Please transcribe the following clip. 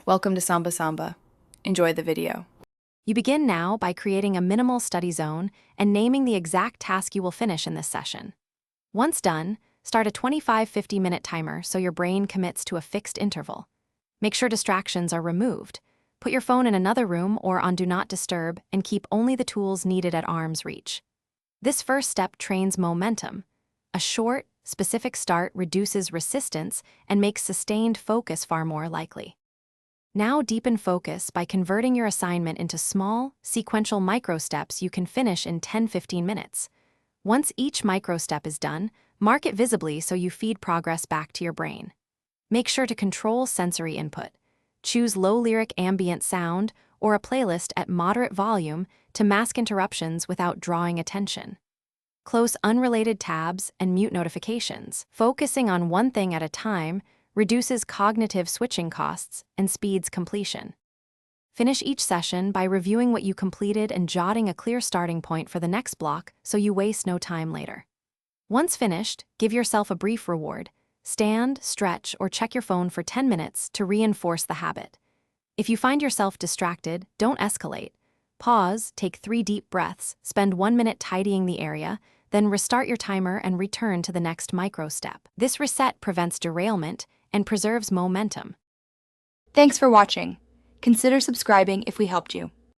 Welcome to Samba Samba. Enjoy the video. You begin now by creating a minimal study zone and naming the exact task you will finish in this session. Once done, start a 25-50-minute timer so your brain commits to a fixed interval. Make sure distractions are removed. Put your phone in another room or on Do Not Disturb and keep only the tools needed at arm's reach. This first step trains momentum. A short, specific start reduces resistance and makes sustained focus far more likely. Now deepen focus by converting your assignment into small, sequential micro-steps you can finish in 10-15 minutes. Once each micro-step is done, mark it visibly so you feed progress back to your brain. Make sure to control sensory input. Choose low-lyric ambient sound or a playlist at moderate volume to mask interruptions without drawing attention. Close unrelated tabs and mute notifications. Focusing on one thing at a time reduces cognitive switching costs and speeds completion. Finish each session by reviewing what you completed and jotting a clear starting point for the next block so you waste no time later. Once finished, give yourself a brief reward. Stand, stretch, or check your phone for 10 minutes to reinforce the habit. If you find yourself distracted, don't escalate. Pause, take 3 deep breaths, spend 1 minute tidying the area, then restart your timer and return to the next micro step. This reset prevents derailment and preserves momentum. Thanks for watching. Consider subscribing if we helped you.